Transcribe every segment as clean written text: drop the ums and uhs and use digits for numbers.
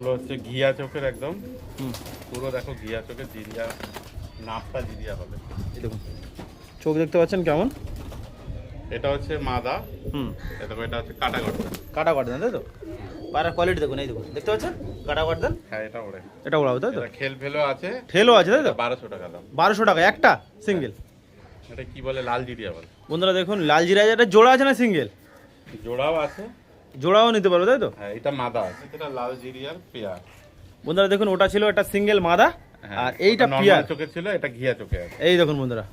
এগুলো হচ্ছে ঘিয়া চোখের একদম পুরো দেখো ঘিয়া চোখের জিরিয়া নাপটা জিরিয়া হবে। এই দেখুন চোখ দেখতে পাচ্ছেন কেমন। এটা হচ্ছে মাদা। এটা হচ্ছে কাটা গর্দন। কাটা গর্দন তাই তো। পায়রার কোয়ালিটি দেখুন, এই দেখুন দেখতে পাচ্ছেন কাটা গর্দন। হ্যাঁ এটা ওড়ে, এটা ওড়াবো তাই তো। এটা খেল ফেলো আছে, ঠেলও আছে তাই তো। 1200 টাকা দাম। 1200 টাকা একটা সিঙ্গেল। এটা কি বলে লাল জিরিয়া বলে। বন্ধুরা দেখুন লাল জিরা, এটা জোড়া আছে না সিঙ্গেল? জোড়াও আছে, জোড়াও নিতে পারবে তাই তো। হ্যাঁ এটা মাদা আছে, এটা লাল জিরিয়ার পেয়ার। বন্ধুরা দেখুন ওটা ছিল একটা সিঙ্গেল মাদা, আর এইটা নরমাল পিয়ার চোখে ছিল, এটা ঘিয়া চোখে আছে। এই দেখুন বন্ধুরা,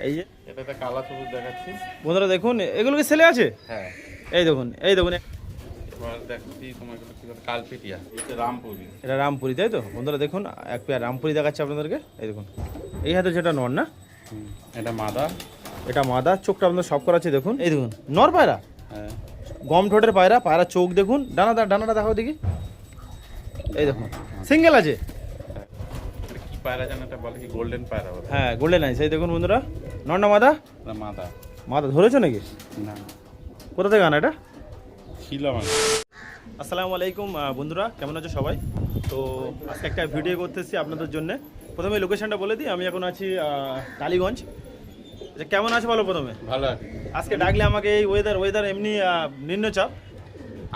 এই যে এটাতে কালা সবুজ দেখাচ্ছি। বন্ধুরা দেখুন এগুলো কি ছেলে আছে? হ্যাঁ এই দেখুন, এই দেখুন এবার দেখছি তোমাকে কি বলে কালপিটিয়া, এটা রামপুরি। এটা রামপুরি তাই তো। বন্ধুরা দেখুন এক পেয়ার রামপুরি দেখাচ্ছে আপনাদেরকে। এই দেখুন এই হাতে যেটা নর না, এটা মাদা। এটা মাদা, চোখটা আপনাদের সব করা আছে দেখুন। এই দেখুন নর পায়রা, হ্যাঁ গম ঠোঁটের পায়রা, পায়রা চোখ দেখুন, ডানাটা দেখাও দেখি। এই দেখুন সিঙ্গেল আছে। এটা কি পায়রা জানো, এটা বলে কি গোল্ডেন পায়রা বলে। হ্যাঁ গোল্ডেন আইস। এই দেখুন বন্ধুরা নরনা মাদা। এটা মাদা। মাদা ধরেছো নাকি? না কোথা থেকে আনা এটা? ছিল মানে। আসসালামু আলাইকুম বন্ধুরা, কেমন আছো সবাই? তো আজকে একটা ভিডিও করতেছি আপনাদের জন্য। প্রথমে লোকেশনটা বলে দিই, আমি এখন আছি টালিগঞ্জ। আচ্ছা কেমন আছে বলো প্রথমে? ভালো আছে। আজকে ডাকলে আমাকে এই ওয়েদার এমনি নিম্নচাপ।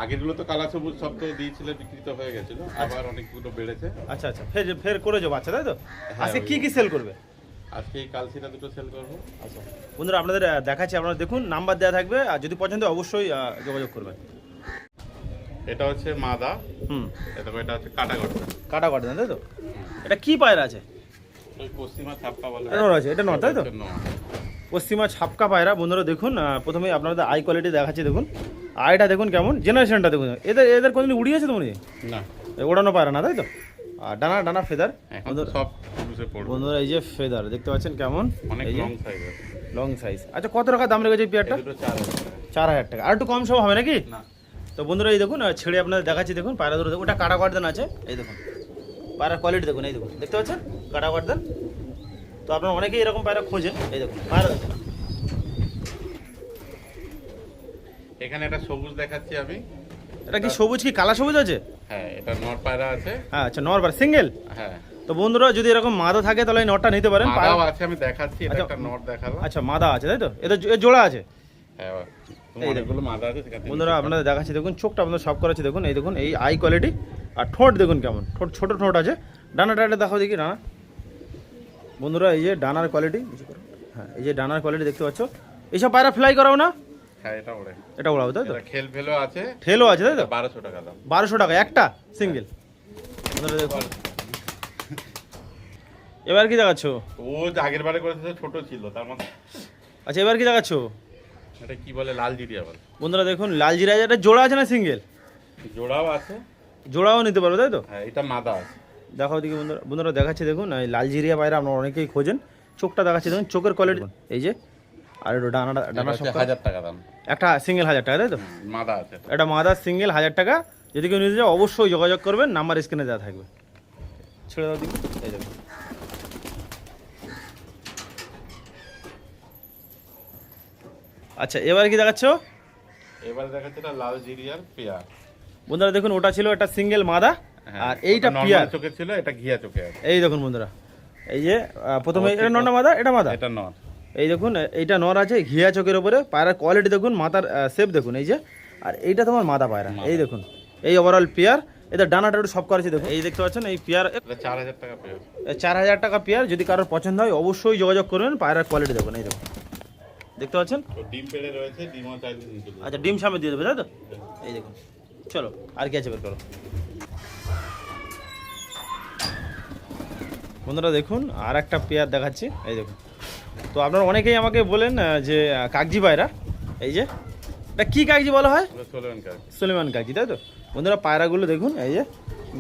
আগেরগুলো তো কালা সবুজ সব তো দিয়েছিল, বিক্রিত হয়ে গেছিল, আবার অনেকগুলো বেড়েছে। আচ্ছা আচ্ছা, ফের করে যাবো। আচ্ছা তাই তো। আজকে ওই। কি সেল করবে? আজকে এই কালসিটা দুটো সেল করবো। আচ্ছা বন্ধুরা আপনাদের দেখাচ্ছি, আপনারা দেখুন নাম্বার দেওয়া থাকবে, আর যদি পছন্দ হয় অবশ্যই যোগাযোগ করবেন। এটা হচ্ছে মাদা। এটা হচ্ছে কাটা গর্দন। কাটা গর্দন তাই তো। এটা কি পায়রা আছে? ওই পশ্চিমা ছাপ্পা বলে। এটা নর আছে, এটা নর তাই তো। এটা নর। পশ্চিমা ছাপকা পায়রা। বন্ধুরা দেখুন প্রথমে আপনাদের আই কোয়ালিটি দেখাচ্ছি দেখুন। আইটা দেখুন কেমন, জেনারেশনটা দেখুন। এদের কোনদিন উড়িয়েছে তো মনে হয়? না ওড়ানো পায়রা না তাই তো। আর ডানা ফেদার। এখন তো সব বুঝে পড়বে। বন্ধুরা এই যে ফেদার দেখতে পাচ্ছেন কেমন, অনেক এই যে লং সাইজ আছে। Long size. আচ্ছা কত টাকা দাম রেখেছে এই পেয়ারটা? এই দুটো 4000 টাকা। 4000 টাকা। আর একটু কম সব হবে নাকি? না তো বন্ধুরা এই দেখুন ছেড়ে আপনাদের দেখাচ্ছি দেখুন পায়রা ধরে দেখুন। ওটা কাটা গর্দন আছে, এই দেখুন পায়রার কোয়ালিটি দেখুন। এই দেখুন দেখতে পাচ্ছেন কাটা গর্দন। তো আপনারা অনেকেই এরকম পায়রা খোঁজেন। এই দেখুন পায়রা দেখুন। এখানে একটা সবুজ দেখাচ্ছি আমি। এটা কি সবুজ, কি কালা সবুজ আছে? হ্যাঁ এটা নর পায়রা আছে। হ্যাঁ আচ্ছা নরবার সিঙ্গেল। হ্যাঁ তো বন্ধুরা যদি এরকম মাদা থাকে তাহলে এই নটটা নিতে পারেন। মাদাও আছে, আমি দেখাচ্ছি। এটা আচ্ছা। একটা নর দেখালাম। আচ্ছা মাদা আছে তাই তো, এদের জোড়া আছে। হ্যাঁ এই অনেকগুলো মাদা আছে সেখানে। বন্ধুরা আপনাদের দেখাচ্ছি দেখুন, চোখটা আপনাদের সব করাচ্ছি দেখুন। এই দেখুন এই আই কোয়ালিটি, আর ঠোঁট দেখুন কেমন, ছোট ঠোঁট আছে। ডানাটা দেখাও দেখি ডানা। বন্ধুরা এই যে ডানার কোয়ালিটি, হ্যাঁ এই যে ডানার কোয়ালিটি দেখতে পাচ্ছ। এইসব পায়রা ফ্লাই করাও না? হ্যাঁ এটা ওড়ে। এটা ওড়াবো তাই তো। এটা খেল ফেলো আছে, ঠেলও আছে তাই তো। 1200 টাকা দাম। 1200 টাকা একটা সিঙ্গেল। বন্ধুরা দেখুন এবার কি দেখাচ্ছ? ও আগের বারে করেছে ছোট ছিল তার মানে। আচ্ছা এবার কি দেখাচ্ছ? এটা কি বলে লাল জিরিয়া বলে। বন্ধুরা দেখুন লাল জিরা, এটা জোড়া আছে না সিঙ্গেল? জোড়াও আছে, জোড়াও নিতে পারবে তাই তো। হ্যাঁ এটা মাদা আছে। দেখাও দেখি বন্ধুরা দেখাচ্ছি দেখুন এই লাল জিরিয়া পায়রা আপনারা অনেকেই খোঁজেন। চোখটা দেখাচ্ছি দেখুন, চোখের কোয়ালিটি এই যে। আর একটু ডানা এটা হচ্ছে 1000 টাকা দাম। একটা সিঙ্গেল 1000 টাকা তাই তো। মাদা আছে এটা। এটা মাদার সিঙ্গেল 1000 টাকা। যদি কেউ নিতে চাও অবশ্যই যোগাযোগ করবেন, নাম্বার স্ক্রিনে দেওয়া থাকবে। ছেড়ে দাও দেখি, এই দেখুন। আচ্ছা এবার কি দেখাচ্ছ? এবারে দেখাচ্ছে এটা লাল জিরিয়ার পেয়ার। বন্ধুরা দেখুন ওটা ছিল একটা সিঙ্গেল মাদা, হ্যাঁ, আর এইটা ওটা পিয়ার। নরমাল চোখে ছিল, এটা ঘিয়া চোখে আছে। এই দেখুন বন্ধুরা এই যে প্রথমে এটা নর না মাদা? এটা মাদা। এটা নর। এই দেখুন এইটা নর আছে ঘিয়া চোখের উপরে। পায়রার কোয়ালিটি দেখুন, মাথার শেপ দেখুন এই যে। আর এইটা তোমার মাদা পায়রা। এই দেখুন এই ওভারঅল পেয়ার। এদের ডানাটা একটু সব করেছি দেখুন। এই দেখতে পাচ্ছেন এই পেয়ার এটা 4000 টাকা পেয়ার। 4000 টাকা পেয়ার। যদি কারোর পছন্দ হয় অবশ্যই যোগাযোগ করবেন। পায়রার কোয়ালিটি দেখুন এই দেখুন দেখতে পাচ্ছেন। তো ডিম পেড়ে রয়েছে, ডিমও চাইলে নিতে পারবে। আচ্ছা ডিম সামনে দিয়ে দেবে তাই তো। এই দেখুন চলো আর কি আছে বের করো। বন্ধুরা দেখুন আর একটা পেয়ার দেখাচ্ছি এই দেখুন। তো আপনারা অনেকেই আমাকে বলেন যে কাগজি পায়রা, এই যে এটা কি কাগজি বলা হয়? এটা 16 কাজ। সুলেমান কাগজি তাই তো। বন্ধুরা পায়রাগুলো দেখুন এই যে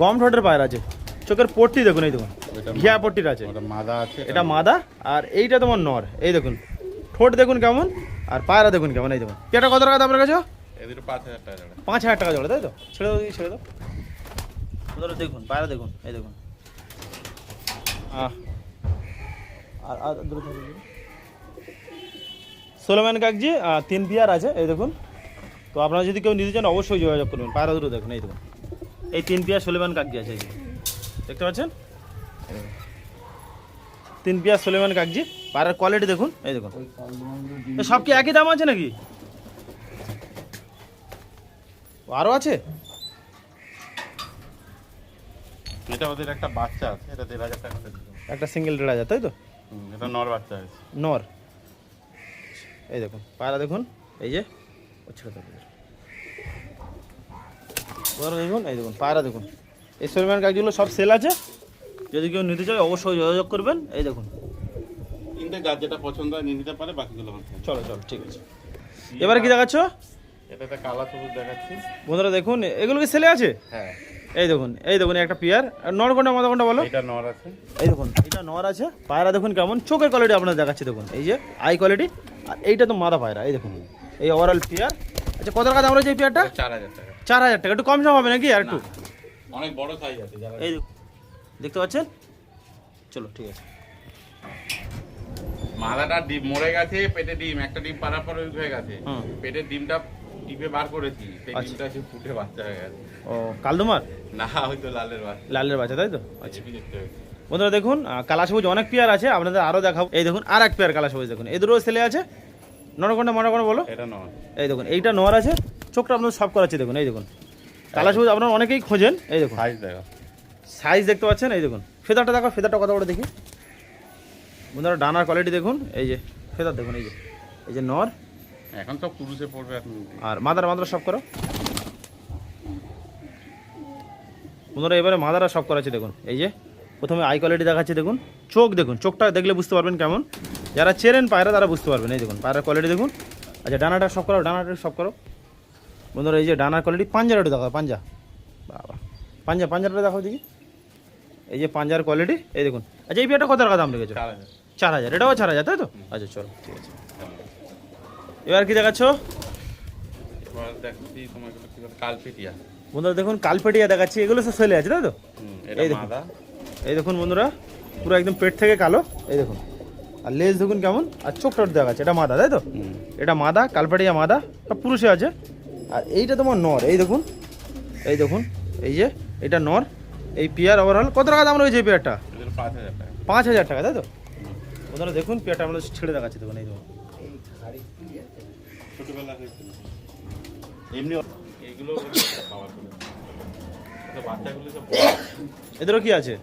গম ঠোঁটের পায়রা আছে, চোখের পট্টি দেখুন এই দেখুন, ঘিয়া পট্টির আছে। ওটা মাদা আছে। এটা মাদা, আর এইটা তোমার নর। এই দেখুন ঠোঁট দেখুন কেমন, আর পায়রা দেখুন কেমন। এই দেখুন এটা কত টাকা দাম রেখেছো? এদের 5000 টাকা জোড়া। 5000 টাকা জোড়া তাই তো। ছেড়ে দাও ছেড়ে দাও। বন্ধুরা দেখুন পায়রা দেখুন এই দেখুন। আর সোলোম্যান কাগজি 3 পেয়ার আছে এই দেখুন। তো আপনারা যদি কেউ নিতে চান অবশ্যই যোগাযোগ করবেন। পায়রা দুটো দেখুন এই দেখুন এই 3 পেয়ার সুলেমান কাগজি আছে, এই যে। দেখতে পাচ্ছেন 3 পেয়ার সুলেমান কাগজি। পায়রার কোয়ালিটি দেখুন, এই দেখুন। এ সব কি একই দাম আছে নাকি? আরও আছে? এটা ওদের একটা বাচ্চা আছে, এটা 1,500 টাকা করে দিতে হবে। একটা সিঙ্গেল 1,500, তাই তো? এটা নর বাচ্চা আছে। নর। এই দেখুন পায়রা দেখুন, এই যে ছেড়ে দেবো। দেখুন, এই দেখুন পায়রা দেখুন। এই সুলেমান কাগজিগুলো সব সেল আছে, যদি কেউ নিতে চায় অবশ্যই যোগাযোগ করবেন। এই দেখুন, 3টে গাছ যেটা পছন্দ হয় নিয়ে নিতে পারে, বাকিগুলো আমার থেকে। চলো চলো ঠিক আছে। এবারে কি দেখাচ্ছ? এটা একটা কালা সবুজ দেখাচ্ছি। বন্ধুরা দেখুন, এগুলো কি সেলে আছে? হ্যাঁ, এই দেখুন, এই দেখুন একটা পেয়ার। নর কোনটা মাদা কোনটা বলো? এটা নর আছে। এই দেখুন, এটা নর আছে। পায়রা দেখুন কেমন, চোখের কোয়ালিটি আপনাদের দেখাচ্ছি দেখুন, এই যে আই কোয়ালিটি। আর এইটা তো মাদা পায়রা, এই দেখুন এই ওভারঅল পেয়ার। আচ্ছা কত টাকা দাম রয়েছে এই পেয়ারটা? 4,000 টাকা। 4,000 টাকা। একটু কম সম হবে নাকি আর একটু? অনেক বড় সাইজ আছে যারা। এই দেখুন, দেখতে পাচ্ছেন? চলো ঠিক আছে। মাদাটা ডিম মরে গেছে, পেটে ডিম, একটা ডিম পাড়ার পর হয়ে গেছে। হুম। পেটের ডিমটা টিপে বার করেছি, সেই আচ্ছা। ডিমটা এসে ফুটে বাচ্চা হয়ে গেছে। ও কালদমার না, হয়তো লালের বাচ্চা। লালের বাচ্চা, তাই তো? আচ্ছা হেভি দেখতে হয়েছে। বন্ধুরা দেখুন, কালা সবুজ অনেক পেয়ার আছে, আপনাদের আরও দেখাবো। এই দেখুন আর এক পেয়ার কালা সবুজ দেখুন, এই দুটো ছেলে আছে। নরকোনটা মরকোনটা বলো? এটা নর। এই দেখুন এইটা নর আছে, চোখটা আপনাদের সব করাচ্ছে দেখুন, এই দেখুন কালা সবুজ আপনারা অনেকেই খোঁজেন। এই দেখুন সাইজ দেখো। সাইজ দেখতে পাচ্ছেন, এই দেখুন ফেদারটা দেখো, ফেদারটা কত বড় দেখি। বন্ধুরা ডানার কোয়ালিটি দেখুন, এই যে ফেদার দেখুন, এই যে নর। এখন সব পুরুষে পড়বে এখন। আর মাদার সব করো। বন্ধুরা এবারে মাদারা সব করাচ্ছে দেখুন, এই যে প্রথমে আই কোয়ালিটি দেখাচ্ছে দেখুন, চোখ দেখুন, চোখটা দেখলে বুঝতে পারবেন কেমন। যারা চেনেন পায়রা তারা বুঝতে পারবেন। এই দেখুন পায়রার কোয়ালিটি দেখুন। আচ্ছা ডানাটা সব করো, ডানাটা সব করো। বন্ধুরা এই যে ডানার কোয়ালিটি, পাঞ্জাটা একটু দেখো, পাঞ্জা বাবা, পাঞ্জাটা দেখো দেখি। এই যে পাঞ্জার কোয়ালিটি, এই দেখুন। আচ্ছা এই পেয়ারটা কত টাকা দাম রেখেছো? 4,000। 4,000, এটাও 4,000 তাই তো? আচ্ছা চলো ঠিক আছে। এবার কি দেখাচ্ছ? এবার দেখছি তোমাকে কি বলে, কালপিটিয়া। বন্ধুরা দেখুন কালপেটিয়া দেখাচ্ছি, এগুলো সব সেলে আছে তাই তো? এটা এই দেখুন। মাদা। এই দেখুন বন্ধুরা পুরো একদম পেট থেকে কালো, এই দেখুন। আর লেজ দেখুন কেমন, আর চোখটা দেখাচ্ছে, এটা মাদা তাই তো? এটা মাদা, কালপাটিয়া মাদা, সব পুরুষে আছে। আর এইটা তোমার নর, এই দেখুন, এই দেখুন, এই যে এটা নর। এই পেয়ার ওভারঅল কত টাকা দাম রয়েছে এই পেয়ারটা? এদের 5,000 টাকা। 5,000 টাকা তাই তো? বন্ধুরা দেখুন পেয়ারটা আমাদের ছেড়ে দেখাচ্ছে দেখুন, এই দেখুন। ছোটবেলা হয়েছিল এমনি এইগুলো খাবার করে। তো বাচ্চাগুলো সব এদেরও কি আছে?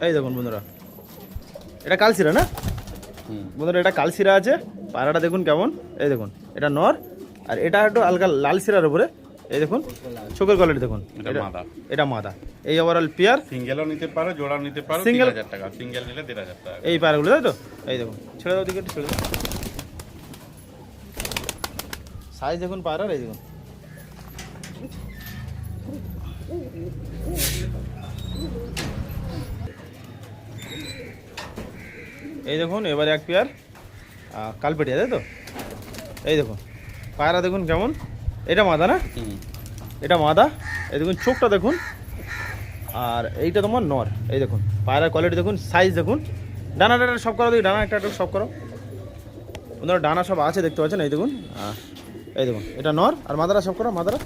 এই দেখুন বন্ধুরা, এটা কালশিরা না? বন্ধুরা এটা কালশিরা আছে। পায়রাটা দেখুন কেমন, এই দেখুন এটা নর। আর এটা একটু হালকা লাল শিরার উপরে, এই দেখুন চোখের কোয়ালিটি দেখুন। এটা মাদা। এটা মাদা। এই ওভারঅল পেয়ার। সিঙ্গেলও নিতে পারো, জোড়াও নিতে পারো। Single- 3,000 টাকা, সিঙ্গেল নিলে 1,500 টাকা। এই পায়রাগুলো তাই তো? এই দেখুন ছেড়ে দাও দিকে, একটু ছেড়ে দাও। সাইজ দেখুন পায়রার, এই দেখুন। এই দেখুন এবারে এক পেয়ার কালপেটিয়া তাই তো? এই দেখুন পায়রা দেখুন কেমন। এটা মাদা না? এটা মাদা। এই দেখুন চোখটা দেখুন। আর এইটা তোমার নর। এই দেখুন পায়রার কোয়ালিটি দেখুন, সাইজ দেখুন। ডানাটা সব করো দেখি, ডানা একটা সব করো। ওনারা ডানা সব আছে দেখতে পাচ্ছেন, এই দেখুন। এই দেখুন এটা নর। আর মাদারা সব করো, মাদারা।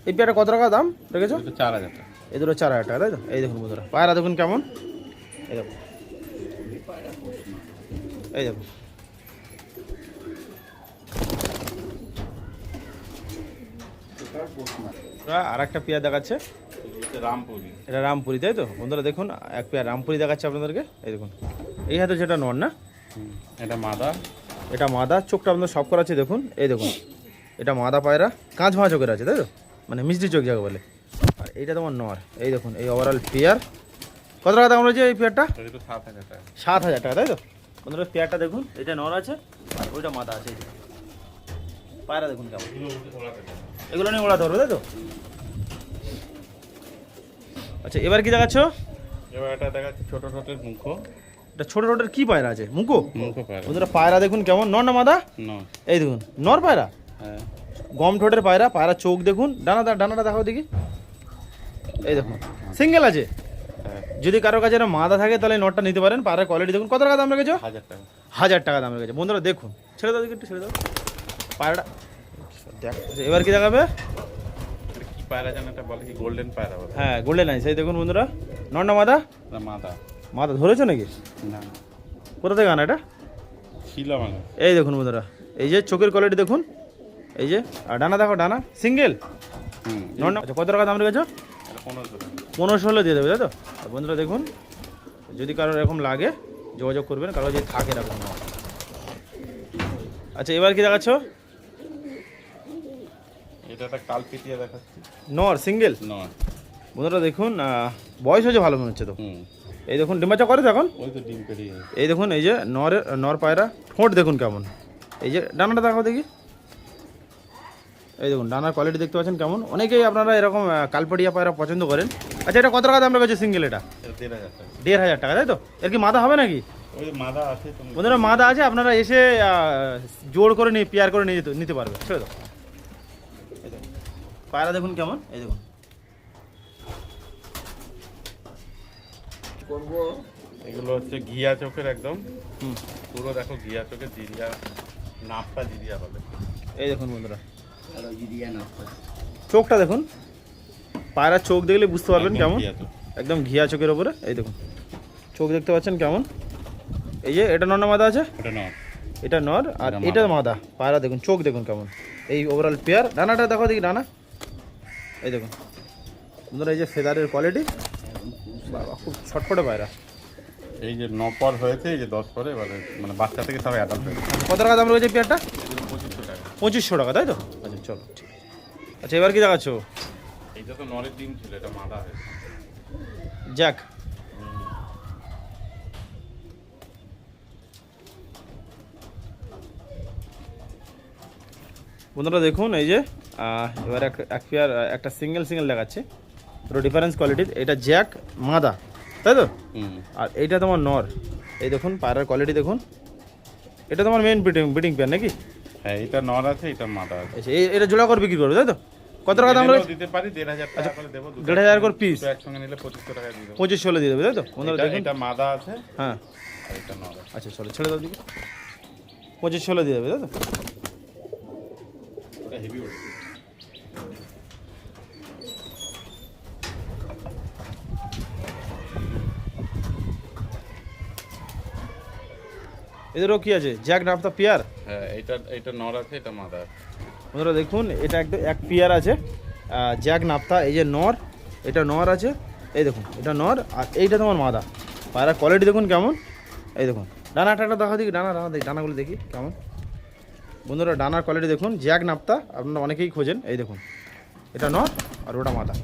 এই পেয়ারটা কত টাকা দাম রেখেছো? এটা 4,000 টাকা। এই দুটো 4,000 টাকা তাই তো? এই দেখুন বন্ধুরা পায়রা দেখুন কেমন, এই দেখুন, এই দেখুন। আর একটা পেয়ার দেখাচ্ছে, এগুলো হচ্ছে রামপুরি। এটা রামপুরি তাই তো? বন্ধুরা দেখুন এক পেয়ার রামপুরি দেখাচ্ছে আপনাদেরকে, এই দেখুন। এই হাতে যেটা নর না? এটা মাদা। এটা মাদা। চোখটা আপনাদের সব করা আছে দেখুন, এই দেখুন। এটা মাদা পায়রা, কাঁচ ভাঁজ চোখের আছে তাই তো? মানে মিষ্টি চোখ যাকে বলে। আর এইটা তোমার নর। এই দেখুন এই ওভারঅল পেয়ার। কত টাকা দাম রয়েছে এই পেয়ারটা? এটা 7,000 টাকা। 7,000 টাকা তাই তো? বন্ধুরা পেয়ারটা দেখুন, এটা নর আছে আর ওইটা মাদা আছে। এই দেখুন। পায়রা দেখুন কেমন, এগুলো নিয়ে ওড়াতে পারবে তাই তো? আচ্ছা এবার কি দেখাচ্ছ? এবার এটা দেখাচ্ছি ছোট ছোটের মুখো। এটা ছোট ছোটের কি পায়রা আছে? মুখো। মুখো পায়রা। বন্ধুরা পায়রা দেখুন কেমন, নর না মাদা? না। এই দেখুন নর পায়রা, হ্যাঁ। গম ঠোঁটের পায়রা। পায়রা চোখ দেখুন, ডানাটা দেখাও দেখি। এই দেখুন সিঙ্গেল আছে। হ্যাঁ। যদি কারো কাছে এটা মাদা থাকে তাহলে নটটা নিতে পারেন। পায়রার কোয়ালিটি দেখুন। কত টাকা দাম রেখেছো? 1,000 টাকা। 1,000 টাকা দাম রেখেছে। বন্ধুরা দেখুন, ছেড়ে দাও দিকে, একটু ছেড়ে দাও পায়রাটা। দেখ এবার কি দেখাবে? এটা কি পায়রা জানো, এটা বলে কি গোল্ডেন পায়রা বলে। হ্যাঁ গোল্ডেন আইস। এই দেখুন বন্ধুরা, নর না মাদা? না মাদা। মাদা ধরেছো নাকি? না কোথা থেকে আনা এটা? ছিল মানে। এই দেখুন বন্ধুরা, এই যে চোখের কোয়ালিটি দেখুন, এই যে আর ডানা দেখো, ডানা সিঙ্গেল নর না। আচ্ছা কত টাকা দাম রেখেছো? এটা 1500 টাকা। 15-16 দিয়ে দেবে তাই তো? আর বন্ধুরা দেখুন, যদি কারোর এরকম লাগে যোগাযোগ করবেন, কারো যদি থাকে এরকম। আচ্ছা এবার কি দেখাচ্ছ? এটা একটা কালপিটিয়া দেখাচ্ছি। নর সিঙ্গেল। না বন্ধুরা দেখুন, বয়স হয়েছে ভালো মনে হচ্ছে তো। এই দেখুন ডিম্বাচা করে তো এখন। ওই তো ডিম পেড়িয়ে। এই দেখুন, এই যে নর পায়রা, ঠোঁট দেখুন কেমন। এই যে ডানাটা দেখাও দেখি। এই দেখুন ডানার কোয়ালিটি দেখতে পাচ্ছেন কেমন। অনেকেই আপনারা এরকম কালপাটিয়া পায়রা পছন্দ করেন। আচ্ছা এটা কত টাকা দাম রেখেছে সিঙ্গেল? এটা এটা 1500 টাকা। 1500 টাকা তাই তো? এর কি মাদা হবে নাকি? ওই মাদা আছে তো। বন্ধুরা মাদা আছে, আপনারা এসে জোড় করে নিয়ে পেয়ার করে নিতে পারবে। ছেড়ে দাও। এই দেখুন পায়রা দেখুন কেমন। এই দেখুন করবো এগুলো হচ্ছে ঘিয়া চোখের একদম। হুম। পুরো দেখো ঘিয়া চোখের, জিরিয়া নাপটা জিরিয়া বলে। এই দেখুন বন্ধুরা, ভালো জিরিয়া না চোখটা দেখুন। পায়রার চোখ দেখলে বুঝতে পারবেন একদম কেমন, ঘিয়া চোখ। একদম ঘিয়া চোখের ওপরে। এই দেখুন চোখ দেখতে পাচ্ছেন কেমন। এই যে এটা নর না মাদা আছে? এটা না। এটা নর আর এটা এটা মাদা। পায়রা দেখুন চোখ দেখুন কেমন। এই ওভারঅল পেয়ার। ডানাটা দেখো দেখি, ডানা এই দেখুন বন্ধুরা, এই যে ফেদারের কোয়ালিটি, বাবা খুব ছটফটে পায়রা। এই যে 9 পর হয়েছে, এই যে 10 পরে এবারে মানে বাচ্চা থেকে সব অ্যাডাল্ট হয়েছে। কত টাকা দাম রয়েছে পেয়ারটা? এগুলো 2500 টাকা। 2500 টাকা তাই তো? আচ্ছা চলো ঠিক আছে। আচ্ছা এবার কি দেখাচ্ছ? এইটা তো নরের ডিম ছিল, এটা মাদা হয়েছে। জ্যাক। বন্ধুরা দেখুন, এই যে এবার এক পেয়ার, একটা সিঙ্গেল দেখাচ্ছে, পুরো ডিফারেন্স কোয়ালিটির। এটা জ্যাক মাদা তাই তো? আর এইটা তোমার নর। এই দেখুন পায়রার কোয়ালিটি দেখুন। এটা তোমার মেইন ব্রিডিং পেয়ার নাকি? হ্যাঁ এটা নর আছে, এটা মাদা আছে। আচ্ছা এটা জোড়া করে বিক্রি করবে তাই তো? কত টাকা দাম রয়েছে? দিতে পারি 1500 টাকা করে দেবো। 1500 করে পিস। দুটো একসঙ্গে নিলে 2500 টাকা দিয়ে দেবো। 2500 দিয়ে দেবে তাই তো? বন্ধুরা দেখুন। এটা মাদা আছে হ্যাঁ আর এটা নর আছে। আচ্ছা চলো ছেড়ে দাও দিকে। 2500 দিয়ে দেবে তাই তো? ওটা হেভি ওটা। এদেরও কি আছে? জ্যাক নাফতা পেয়ার। হ্যাঁ এটা নর আছে, এটা মাদা আছে। বন্ধুরা দেখুন, এটা একদম এক পেয়ার আছে জ্যাক নাফতা। এই যে নর, এটা নর আছে। এই দেখুন এটা নর আর এইটা তোমার মাদা। পায়রা কোয়ালিটি দেখুন কেমন। এই দেখুন ডানাটা দেখা দেখি, ডানা দেখি, ডানাগুলো দেখি কেমন। বন্ধুরা ডানার কোয়ালিটি দেখুন, জ্যাক নাফতা আপনারা অনেকেই খোঁজেন। এই দেখুন এটা নর আর ওটা মাদা।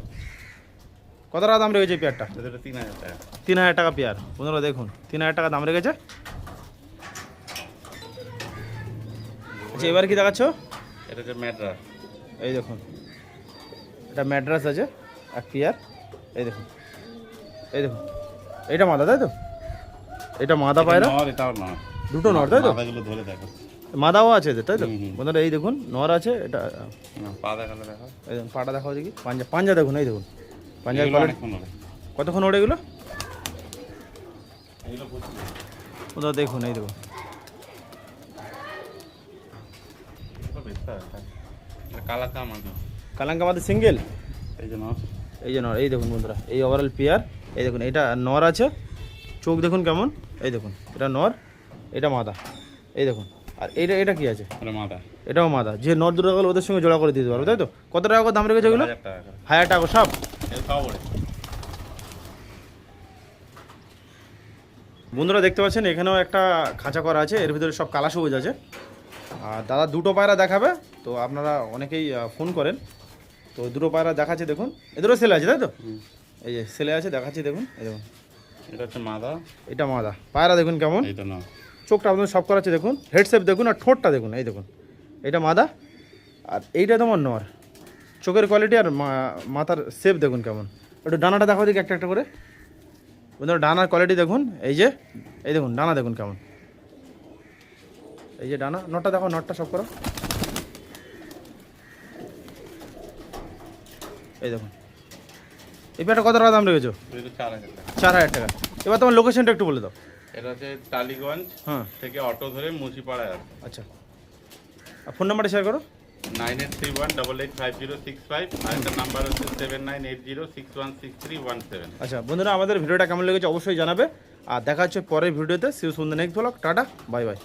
কত টাকা দাম রেখেছে এই পেয়ারটা? এটা 3000 টাকা। 3000 টাকা পেয়ার। বন্ধুরা দেখুন 3000 টাকা দাম রেখেছে। আচ্ছা এবার কি দেখাচ্ছ? এটা হচ্ছে ম্যাড্রাস। এই দেখুন এটা ম্যাড্রাস আছে এক পেয়ার। এই দেখুন, এই দেখুন এটা মাদা তাই তো? এটা মাদা পায়রা, নর এটাও নর। দুটো নর তাই তো? মাদাগুলো ধরে দেখো। মাদাও আছে এদের তাই তো? হুম, হুম। বন্ধুরা এই দেখুন নর আছে। এটা না পা দেখালে দেখো। এই দেখুন পাটা দেখাও দেখি। পাঞ্জা দেখুন, এই দেখুন পাঞ্জার এগুলো কোয়ালিটি অনেকক্ষণ হবে। কতক্ষণ ওড়ে এগুলো? এগুলো প্রচুর। বন্ধুরা দেখুন, এই দেখুন এগুলো বেচতে হয়। এটা কালাকাম আছে। কালাঙ্কা মাদা সিঙ্গেল। এই যে নর। এই যে নর। এই দেখুন বন্ধুরা এই ওভারঅল পেয়ার। এই দেখুন এটা নর আছে, চোখ দেখুন কেমন। এই দেখুন এটা নর, এটা মাদা। এই দেখুন আর এটা কি আছে? এটা মাদা। এটাও মাদা। যে নর দুটো গেল ওদের সঙ্গে জোড়া করে দিতে পারবো তাই তো? কত টাকা করে দাম রেখেছে এগুলো? 1000 টাকা করে। 1000 টাকা সব। এর খাওয়া পড়ে। বন্ধুরা দেখতে পাচ্ছেন এখানেও একটা খাঁচা করা আছে, এর ভিতরে সব কালা সবুজ আছে। আর দাদা দুটো পায়রা দেখাবে, তো আপনারা অনেকেই ফোন করেন, তো দুটো পায়রা দেখাচ্ছে দেখুন। এদেরও সেলে আছে তাই তো? এই যে সেলে আছে দেখাচ্ছি দেখুন। এই দেখুন এটা হচ্ছে মাদা। এটা মাদা। পায়রা দেখুন কেমন। এটা নর। চোখটা আপনাদের সব করাচ্ছে দেখুন, হেড শেপ দেখুন আর ঠোঁটটা দেখুন। এই দেখুন এটা মাদা আর এইটা তোমার নর। চোখের কোয়ালিটি আর মাথার শেপ দেখুন কেমন। একটু ডানাটা দেখো দেখি একটা একটা করে। বন্ধুরা ডানার কোয়ালিটি দেখুন। এই দেখুন ডানা দেখুন কেমন। এই যে ডানা, নটটা দেখো, নটটা সব করো। এই দেখুন এই পেয়ারটা কত টাকা দাম রেখেছো? এটা 4000 টাকা। 4000 টাকা। এবার তোমার লোকেশনটা একটু বলে দাও। এটা হচ্ছে টালিগঞ্জ হ্যাঁ থেকে অটো ধরে মুচিপাড়ায় আছে। আচ্ছা আর ফোন নাম্বারটা শেয়ার করো। 9831885065 আর একটা নাম্বার হচ্ছে 7980616317। আচ্ছা বন্ধুরা, আমাদের ভিডিওটা কেমন লেগেছে অবশ্যই জানাবে, আর দেখা হচ্ছে পরের ভিডিওতে। সিউ সুন্দর next blog. Tata, bye bye.